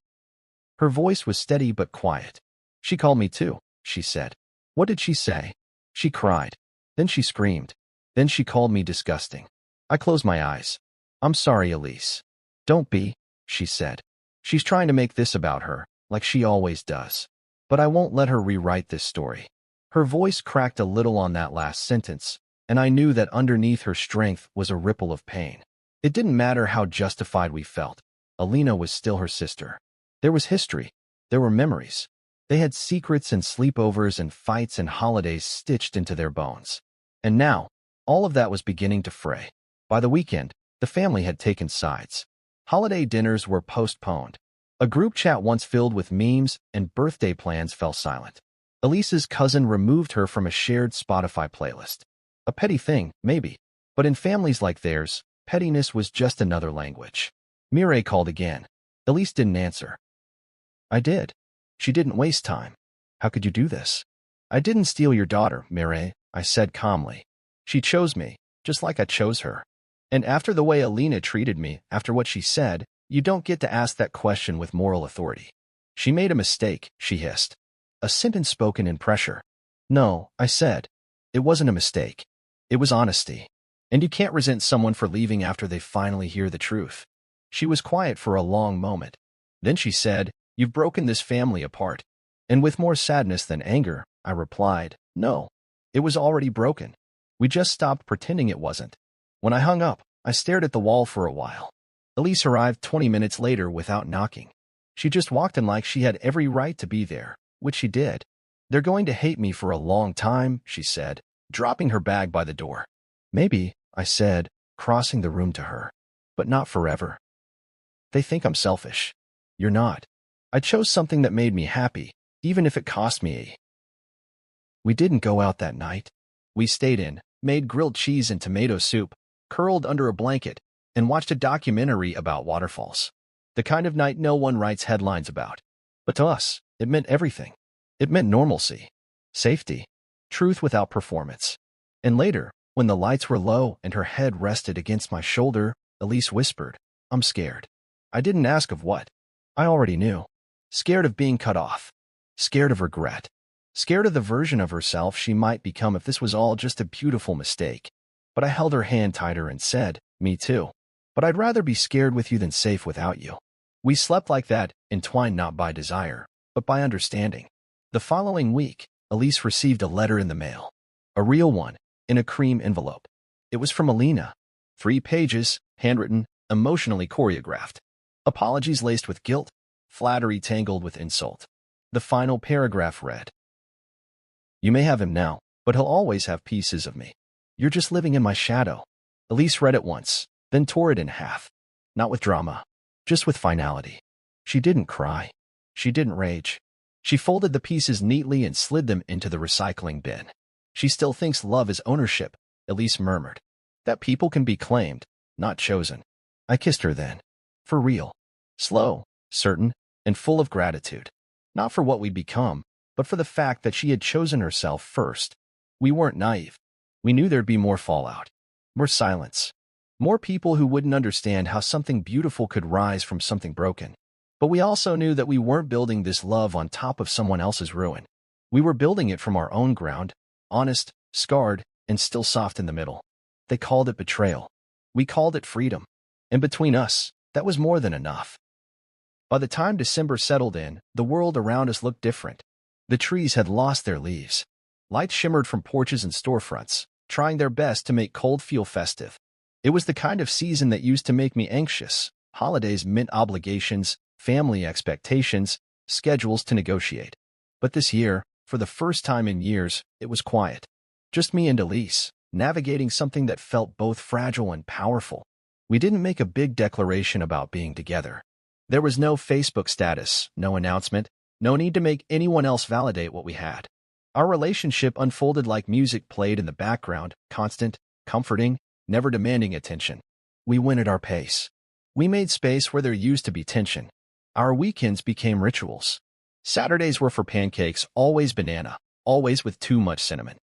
Her voice was steady but quiet. She called me too, she said. What did she say? She cried. Then she screamed. Then she called me disgusting. I closed my eyes. I'm sorry, Elise. Don't be, she said. She's trying to make this about her, like she always does. But I won't let her rewrite this story. Her voice cracked a little on that last sentence, and I knew that underneath her strength was a ripple of pain. It didn't matter how justified we felt. Alina was still her sister. There was history. There were memories. They had secrets and sleepovers and fights and holidays stitched into their bones. And now, all of that was beginning to fray. By the weekend, the family had taken sides. Holiday dinners were postponed. A group chat once filled with memes and birthday plans fell silent. Elise's cousin removed her from a shared Spotify playlist. A petty thing, maybe, but in families like theirs, pettiness was just another language. Mireille called again. Elise didn't answer. I did. She didn't waste time. How could you do this? I didn't steal your daughter, Mireille, I said calmly. She chose me, just like I chose her. And after the way Alina treated me, after what she said, you don't get to ask that question with moral authority. She made a mistake, she hissed. A sentence spoken in pressure. No, I said. It wasn't a mistake. It was honesty. And you can't resent someone for leaving after they finally hear the truth. She was quiet for a long moment. Then she said, You've broken this family apart. And with more sadness than anger, I replied, No, it was already broken. We just stopped pretending it wasn't. When I hung up, I stared at the wall for a while. Elise arrived 20 minutes later without knocking. She just walked in like she had every right to be there, which she did. They're going to hate me for a long time, she said, dropping her bag by the door. Maybe, I said, crossing the room to her. But not forever. They think I'm selfish. You're not. I chose something that made me happy, even if it cost me. We didn't go out that night. We stayed in, made grilled cheese and tomato soup, curled under a blanket, and watched a documentary about waterfalls. The kind of night no one writes headlines about. But to us, it meant everything. It meant normalcy, safety, truth without performance. And later, when the lights were low and her head rested against my shoulder, Elise whispered, I'm scared. I didn't ask of what. I already knew. Scared of being cut off. Scared of regret. Scared of the version of herself she might become if this was all just a beautiful mistake. But I held her hand tighter and said, Me too. But I'd rather be scared with you than safe without you. We slept like that, entwined not by desire, but by understanding. The following week, Elise received a letter in the mail. A real one, in a cream envelope. It was from Alina. 3 pages, handwritten, emotionally choreographed. Apologies laced with guilt, flattery tangled with insult. The final paragraph read, You may have him now, but he'll always have pieces of me. You're just living in my shadow. Elise read it once, then tore it in half. Not with drama, just with finality. She didn't cry. She didn't rage. She folded the pieces neatly and slid them into the recycling bin. She still thinks love is ownership, Elise murmured. That people can be claimed, not chosen. I kissed her then. For real. Slow, certain, and full of gratitude. Not for what we'd become, but for the fact that she had chosen herself first. We weren't naive. We knew there'd be more fallout, more silence, more people who wouldn't understand how something beautiful could rise from something broken. But we also knew that we weren't building this love on top of someone else's ruin. We were building it from our own ground, honest, scarred, and still soft in the middle. They called it betrayal. We called it freedom. And between us, that was more than enough. By the time December settled in, the world around us looked different. The trees had lost their leaves. Lights shimmered from porches and storefronts, trying their best to make cold feel festive. It was the kind of season that used to make me anxious. Holidays meant obligations, family expectations, schedules to negotiate. But this year, for the first time in years, it was quiet. Just me and Elise, navigating something that felt both fragile and powerful. We didn't make a big declaration about being together. There was no Facebook status, no announcement, no need to make anyone else validate what we had. Our relationship unfolded like music played in the background, constant, comforting, never demanding attention. We went at our pace. We made space where there used to be tension. Our weekends became rituals. Saturdays were for pancakes, always banana, always with too much cinnamon.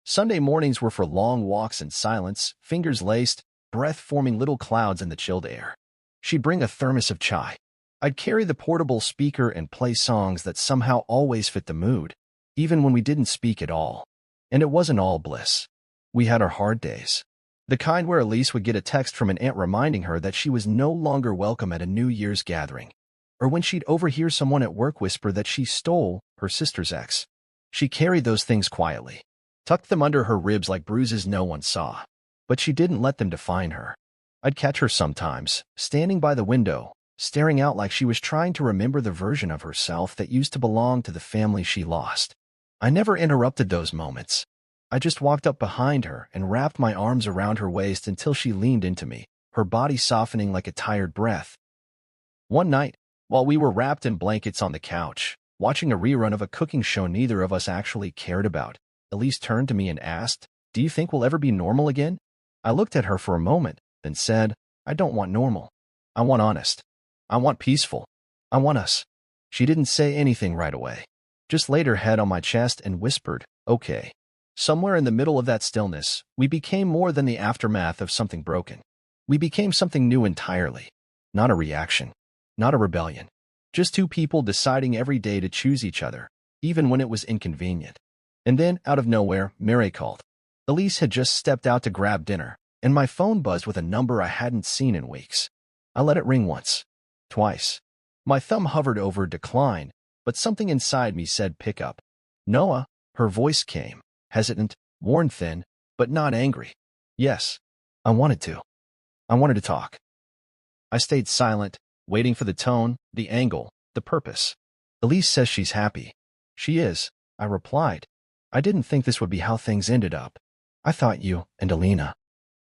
Sunday mornings were for long walks in silence, fingers laced, breath forming little clouds in the chilled air. She'd bring a thermos of chai. I'd carry the portable speaker and play songs that somehow always fit the mood, even when we didn't speak at all. And it wasn't all bliss. We had our hard days. The kind where Elise would get a text from an aunt reminding her that she was no longer welcome at a New Year's gathering, or when she'd overhear someone at work whisper that she stole her sister's ex. She carried those things quietly, tucked them under her ribs like bruises no one saw, but she didn't let them define her. I'd catch her sometimes, standing by the window, staring out like she was trying to remember the version of herself that used to belong to the family she lost. I never interrupted those moments. I just walked up behind her and wrapped my arms around her waist until she leaned into me, her body softening like a tired breath. One night, while we were wrapped in blankets on the couch, watching a rerun of a cooking show neither of us actually cared about, Elise turned to me and asked, "Do you think we'll ever be normal again?" I looked at her for a moment, then said, "I don't want normal. I want honest. I want peaceful. I want us." She didn't say anything right away, just laid her head on my chest and whispered, "Okay." Somewhere in the middle of that stillness, we became more than the aftermath of something broken. We became something new entirely. Not a reaction. Not a rebellion. Just two people deciding every day to choose each other, even when it was inconvenient. And then, out of nowhere, Mary called. Elise had just stepped out to grab dinner, and my phone buzzed with a number I hadn't seen in weeks. I let it ring once. Twice. My thumb hovered over decline, but something inside me said pick up. "Noah," her voice came, hesitant, worn thin, but not angry. Yes, I wanted to. I wanted to talk. I stayed silent, waiting for the tone, the angle, the purpose. Elise says she's happy. She is, I replied. I didn't think this would be how things ended up. I thought you and Alina.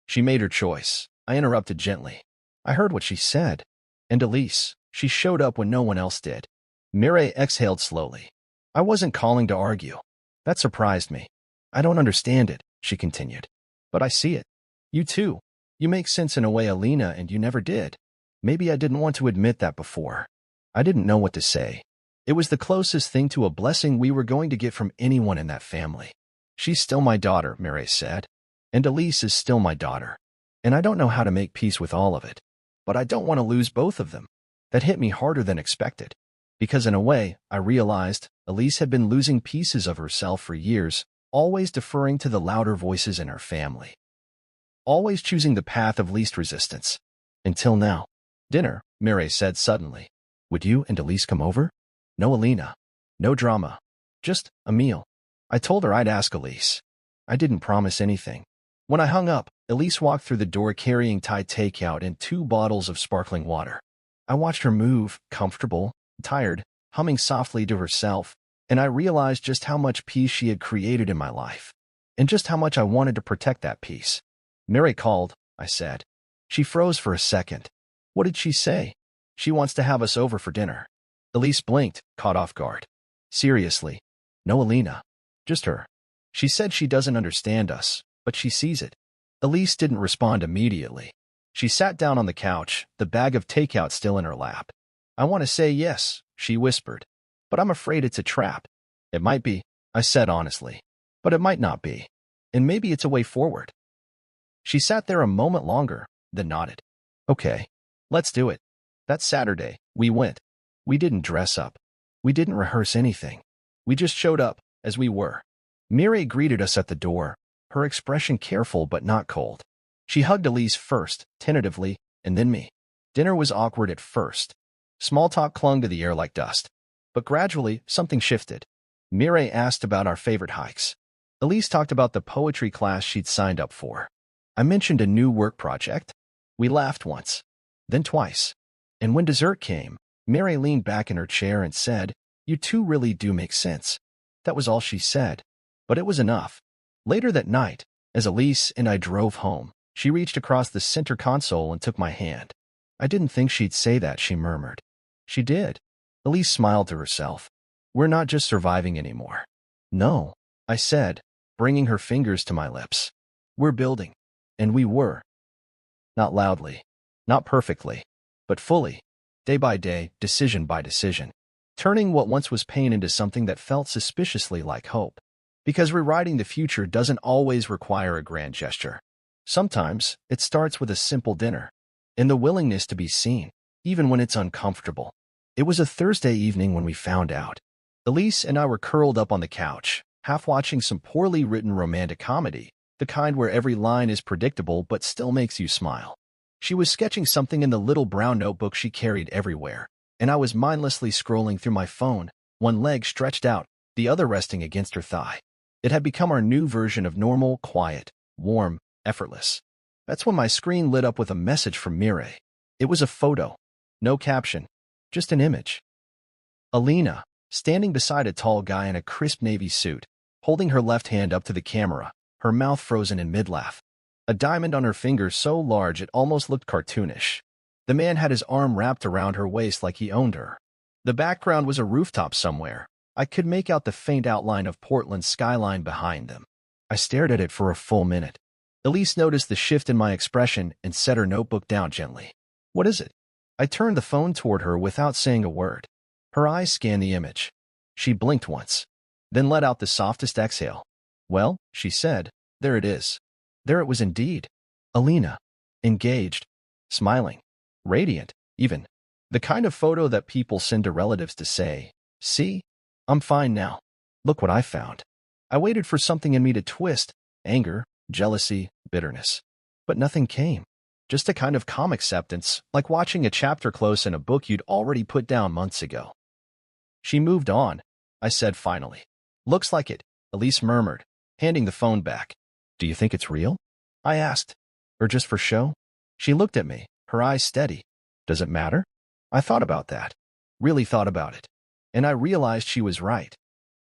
She made her choice. I interrupted gently. I heard what she said. And Elise, she showed up when no one else did. Mire exhaled slowly. I wasn't calling to argue. That surprised me. I don't understand it, she continued. But I see it. You too. You make sense in a way Alina and you never did. Maybe I didn't want to admit that before. I didn't know what to say. It was the closest thing to a blessing we were going to get from anyone in that family. She's still my daughter, Mary said. And Elise is still my daughter. And I don't know how to make peace with all of it. But I don't want to lose both of them. That hit me harder than expected. Because in a way, I realized Elise had been losing pieces of herself for years, always deferring to the louder voices in her family. Always choosing the path of least resistance. Until now. "Dinner," Mary said suddenly. "Would you and Elise come over?" No Alina. No drama. Just a meal. I told her I'd ask Elise. I didn't promise anything. When I hung up, Elise walked through the door carrying Thai takeout and 2 bottles of sparkling water. I watched her move, comfortable, tired, humming softly to herself, and I realized just how much peace she had created in my life, and just how much I wanted to protect that peace. "Mary called," I said. She froze for a second. What did she say? "She wants to have us over for dinner." Elise blinked, caught off guard. "Seriously? No Alina. Just her. She said she doesn't understand us, but she sees it." Elise didn't respond immediately. She sat down on the couch, the bag of takeout still in her lap. I want to say yes, she whispered, but I'm afraid it's a trap. It might be, I said honestly, but it might not be. And maybe it's a way forward. She sat there a moment longer, then nodded. Okay, let's do it. That Saturday, we went. We didn't dress up. We didn't rehearse anything. We just showed up, as we were. Mireille greeted us at the door, her expression careful but not cold. She hugged Elise first, tentatively, and then me. Dinner was awkward at first. Small talk clung to the air like dust. But gradually, something shifted. Mireille asked about our favorite hikes. Elise talked about the poetry class she'd signed up for. I mentioned a new work project. We laughed once, then twice. And when dessert came, Mireille leaned back in her chair and said, "You two really do make sense." That was all she said, but it was enough. Later that night, as Elise and I drove home, she reached across the center console and took my hand. "I didn't think she'd say that," she murmured. She did. Elise smiled to herself. "We're not just surviving anymore." "No," I said, bringing her fingers to my lips. "We're building." And we were. Not loudly, not perfectly, but fully, day by day, decision by decision, turning what once was pain into something that felt suspiciously like hope. Because rewriting the future doesn't always require a grand gesture. Sometimes it starts with a simple dinner, and the willingness to be seen, even when it's uncomfortable. It was a Thursday evening when we found out. Elise and I were curled up on the couch, half watching some poorly written romantic comedy, the kind where every line is predictable but still makes you smile. She was sketching something in the little brown notebook she carried everywhere, and I was mindlessly scrolling through my phone, one leg stretched out, the other resting against her thigh. It had become our new version of normal, quiet, warm, effortless. That's when my screen lit up with a message from Mireille. It was a photo. No caption. Just an image. Alina, standing beside a tall guy in a crisp navy suit, holding her left hand up to the camera, her mouth frozen in mid-laugh. A diamond on her finger so large it almost looked cartoonish. The man had his arm wrapped around her waist like he owned her. The background was a rooftop somewhere. I could make out the faint outline of Portland's skyline behind them. I stared at it for a full minute. Elise noticed the shift in my expression and set her notebook down gently. "What is it?" I turned the phone toward her without saying a word. Her eyes scanned the image. She blinked once, then let out the softest exhale. "Well," she said, "there it is." There it was indeed. Alina. Engaged. Smiling. Radiant, even. The kind of photo that people send to relatives to say, "See? I'm fine now. Look what I found." I waited for something in me to twist. Anger, jealousy, bitterness. But nothing came. Just a kind of calm acceptance, like watching a chapter close in a book you'd already put down months ago. "She moved on," I said finally. "Looks like it," Elise murmured, handing the phone back. "Do you think it's real?" I asked. "Or just for show?" She looked at me, her eyes steady. "Does it matter?" I thought about that. Really thought about it. And I realized she was right.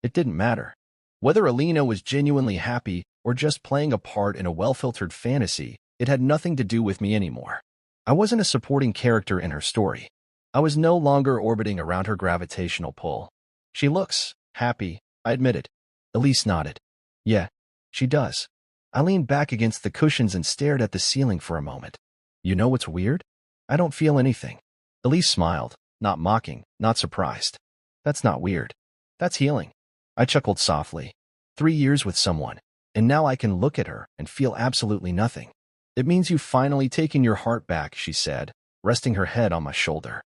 It didn't matter. Whether Alina was genuinely happy or just playing a part in a well-filtered fantasy, it had nothing to do with me anymore. I wasn't a supporting character in her story. I was no longer orbiting around her gravitational pull. "She looks happy," I admitted. Elise nodded. "Yeah, she does." I leaned back against the cushions and stared at the ceiling for a moment. "You know what's weird? I don't feel anything." Elise smiled, not mocking, not surprised. "That's not weird. That's healing." I chuckled softly. 3 years with someone, and now I can look at her and feel absolutely nothing. "It means you've finally taken your heart back," she said, resting her head on my shoulder.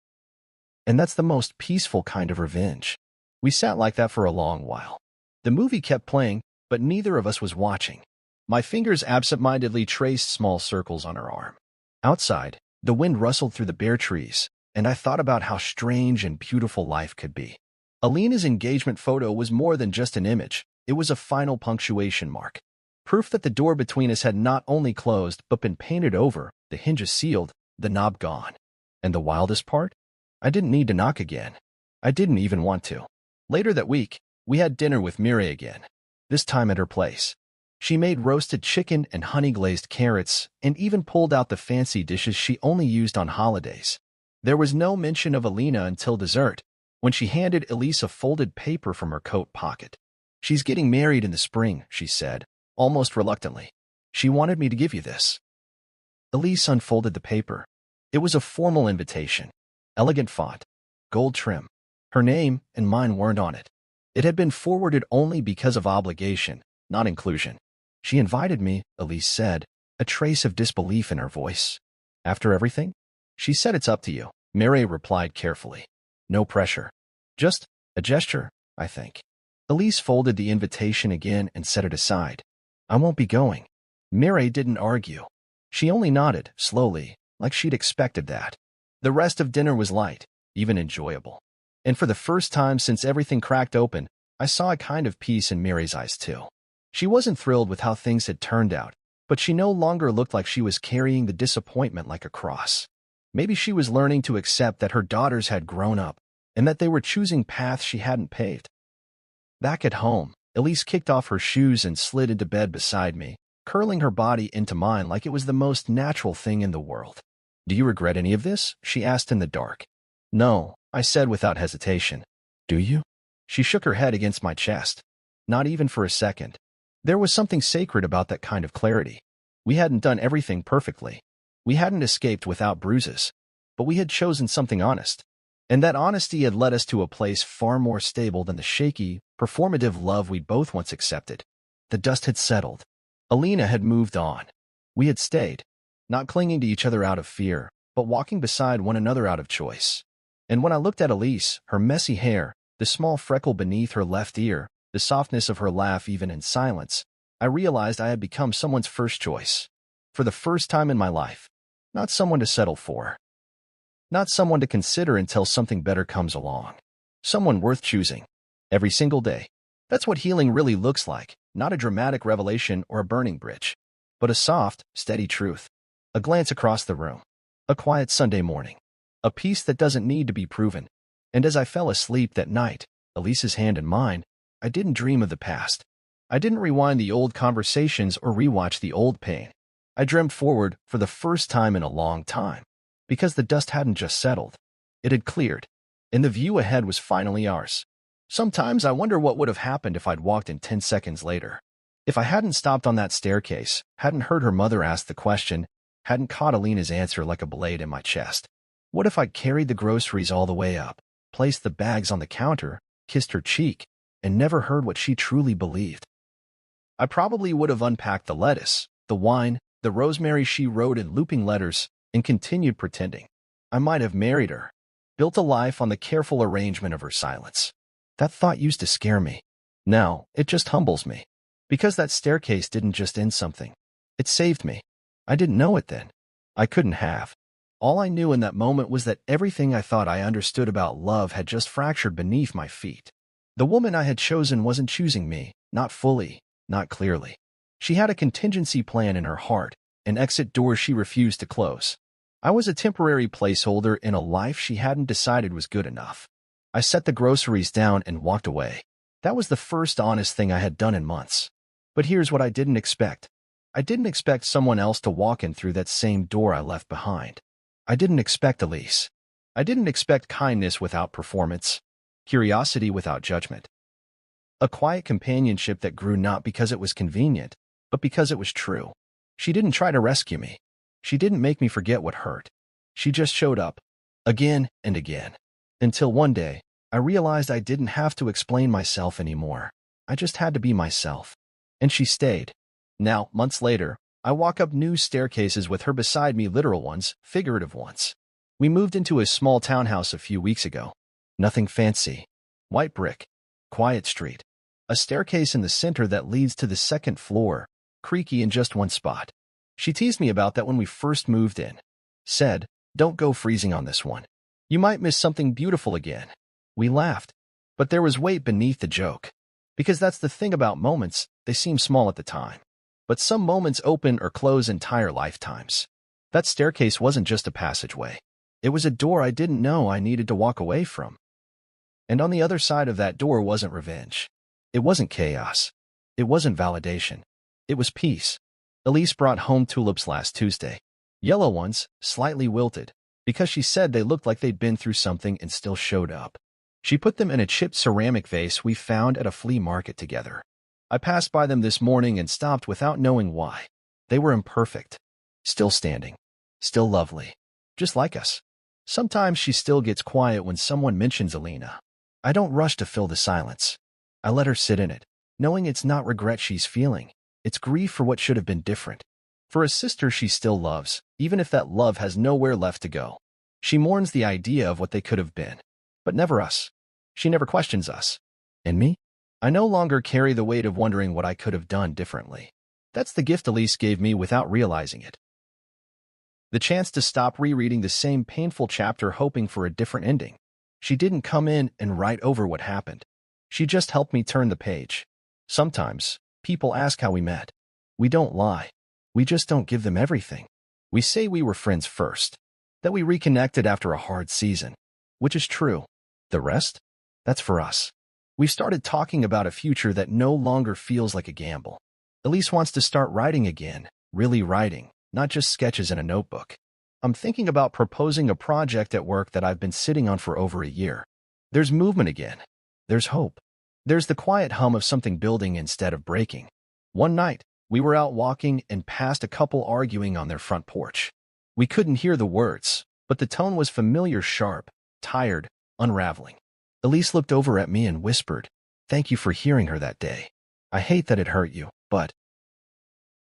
"And that's the most peaceful kind of revenge." We sat like that for a long while. The movie kept playing, but neither of us was watching. My fingers absent-mindedly traced small circles on her arm. Outside, the wind rustled through the bare trees, and I thought about how strange and beautiful life could be. Alina's engagement photo was more than just an image. It was a final punctuation mark. Proof that the door between us had not only closed but been painted over, the hinges sealed, the knob gone. And the wildest part? I didn't need to knock again. I didn't even want to. Later that week, we had dinner with Mireille again, this time at her place. She made roasted chicken and honey-glazed carrots and even pulled out the fancy dishes she only used on holidays. There was no mention of Alina until dessert, when she handed Elise a folded paper from her coat pocket. "She's getting married in the spring," she said, almost reluctantly. She wanted me to give you this. Elise unfolded the paper. It was a formal invitation. Elegant font. Gold trim. Her name and mine weren't on it. It had been forwarded only because of obligation, not inclusion. She invited me, Elise said, a trace of disbelief in her voice. After everything? She said it's up to you, Mary replied carefully. No pressure. Just a gesture, I think. Elise folded the invitation again and set it aside. I won't be going. Mary didn't argue. She only nodded, slowly, like she'd expected that. The rest of dinner was light, even enjoyable. And for the first time since everything cracked open, I saw a kind of peace in Mary's eyes too. She wasn't thrilled with how things had turned out, but she no longer looked like she was carrying the disappointment like a cross. Maybe she was learning to accept that her daughters had grown up, and that they were choosing paths she hadn't paved. Back at home, Elise kicked off her shoes and slid into bed beside me, curling her body into mine like it was the most natural thing in the world. Do you regret any of this? She asked in the dark. No, I said without hesitation. Do you? She shook her head against my chest. Not even for a second. There was something sacred about that kind of clarity. We hadn't done everything perfectly. We hadn't escaped without bruises. But we had chosen something honest. And that honesty had led us to a place far more stable than the shaky, performative love we'd both once accepted. The dust had settled. Alina had moved on. We had stayed, not clinging to each other out of fear, but walking beside one another out of choice. And when I looked at Elise, her messy hair, the small freckle beneath her left ear, the softness of her laugh even in silence, I realized I had become someone's first choice. For the first time in my life. Not someone to settle for. Not someone to consider until something better comes along. Someone worth choosing. Every single day. That's what healing really looks like, not a dramatic revelation or a burning bridge, but a soft, steady truth. A glance across the room. A quiet Sunday morning. A peace that doesn't need to be proven. And as I fell asleep that night, Elise's hand in mine, I didn't dream of the past. I didn't rewind the old conversations or rewatch the old pain. I dreamt forward for the first time in a long time. Because the dust hadn't just settled. It had cleared. And the view ahead was finally ours. Sometimes I wonder what would have happened if I'd walked in 10 seconds later. If I hadn't stopped on that staircase, hadn't heard her mother ask the question, hadn't caught Alina's answer like a blade in my chest. What if I'd carried the groceries all the way up, placed the bags on the counter, kissed her cheek, and never heard what she truly believed? I probably would have unpacked the lettuce, the wine, the rosemary she wrote in looping letters, and continued pretending. I might have married her, built a life on the careful arrangement of her silence. That thought used to scare me. Now, it just humbles me. Because that staircase didn't just end something. It saved me. I didn't know it then. I couldn't have. All I knew in that moment was that everything I thought I understood about love had just fractured beneath my feet. The woman I had chosen wasn't choosing me, not fully, not clearly. She had a contingency plan in her heart, an exit door she refused to close. I was a temporary placeholder in a life she hadn't decided was good enough. I set the groceries down and walked away. That was the first honest thing I had done in months. But here's what I didn't expect. I didn't expect someone else to walk in through that same door I left behind. I didn't expect Elise. I didn't expect kindness without performance, curiosity without judgment. A quiet companionship that grew not because it was convenient, but because it was true. She didn't try to rescue me. She didn't make me forget what hurt. She just showed up, again and again. Until one day, I realized I didn't have to explain myself anymore. I just had to be myself. And she stayed. Now, months later, I walk up new staircases with her beside me, literal ones, figurative ones. We moved into a small townhouse a few weeks ago. Nothing fancy. White brick. Quiet street. A staircase in the center that leads to the second floor, creaky in just one spot. She teased me about that when we first moved in. Said, don't go freezing on this one. You might miss something beautiful again. We laughed. But there was weight beneath the joke. Because that's the thing about moments, they seem small at the time. But some moments open or close entire lifetimes. That staircase wasn't just a passageway. It was a door I didn't know I needed to walk away from. And on the other side of that door wasn't revenge. It wasn't chaos. It wasn't validation. It was peace. Elise brought home tulips last Tuesday. Yellow ones, slightly wilted, because she said they looked like they'd been through something and still showed up. She put them in a chipped ceramic vase we found at a flea market together. I passed by them this morning and stopped without knowing why. They were imperfect, still standing, still lovely, just like us. Sometimes she still gets quiet when someone mentions Alina. I don't rush to fill the silence. I let her sit in it, knowing it's not regret she's feeling. It's grief for what should have been different. For a sister she still loves, even if that love has nowhere left to go. She mourns the idea of what they could have been, but never us. She never questions us. And me? I no longer carry the weight of wondering what I could have done differently. That's the gift Elise gave me without realizing it. The chance to stop rereading the same painful chapter hoping for a different ending. She didn't come in and write over what happened. She just helped me turn the page. Sometimes, people ask how we met. We don't lie. We just don't give them everything. We say we were friends first, that we reconnected after a hard season, which is true. The rest? That's for us. We started talking about a future that no longer feels like a gamble. Elise wants to start writing again, really writing, not just sketches in a notebook. I'm thinking about proposing a project at work that I've been sitting on for over a year. There's movement again. There's hope. There's the quiet hum of something building instead of breaking. One night, we were out walking and passed a couple arguing on their front porch. We couldn't hear the words, but the tone was familiar, sharp, tired, unraveling. Elise looked over at me and whispered, "Thank you for hearing her that day. I hate that it hurt you, but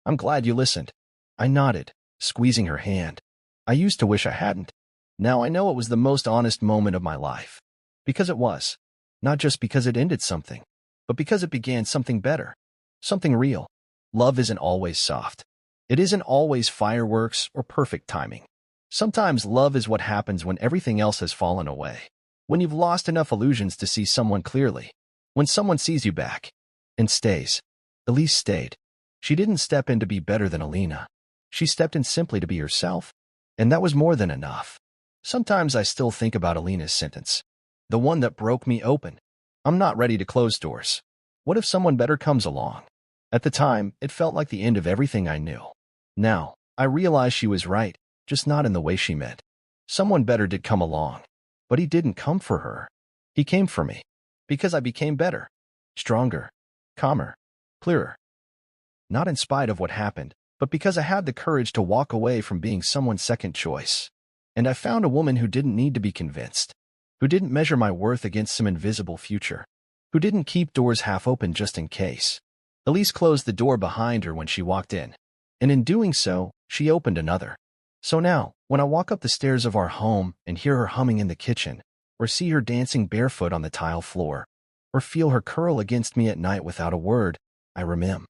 I'm glad you listened." I nodded, squeezing her hand. I used to wish I hadn't. Now I know it was the most honest moment of my life. Because it was. Not just because it ended something, but because it began something better. Something real. Love isn't always soft. It isn't always fireworks or perfect timing. Sometimes love is what happens when everything else has fallen away. When you've lost enough illusions to see someone clearly. When someone sees you back. And stays. Elise stayed. She didn't step in to be better than Alina. She stepped in simply to be herself. And that was more than enough. Sometimes I still think about Alina's sentence. The one that broke me open. I'm not ready to close doors. What if someone better comes along? At the time, it felt like the end of everything I knew. Now, I realize she was right, just not in the way she meant. Someone better did come along. But he didn't come for her. He came for me. Because I became better. Stronger. Calmer. Clearer. Not in spite of what happened, but because I had the courage to walk away from being someone's second choice. And I found a woman who didn't need to be convinced. Who didn't measure my worth against some invisible future. Who didn't keep doors half open just in case. Elise closed the door behind her when she walked in. And in doing so, she opened another. So now, when I walk up the stairs of our home and hear her humming in the kitchen, or see her dancing barefoot on the tile floor, or feel her curl against me at night without a word, I remember.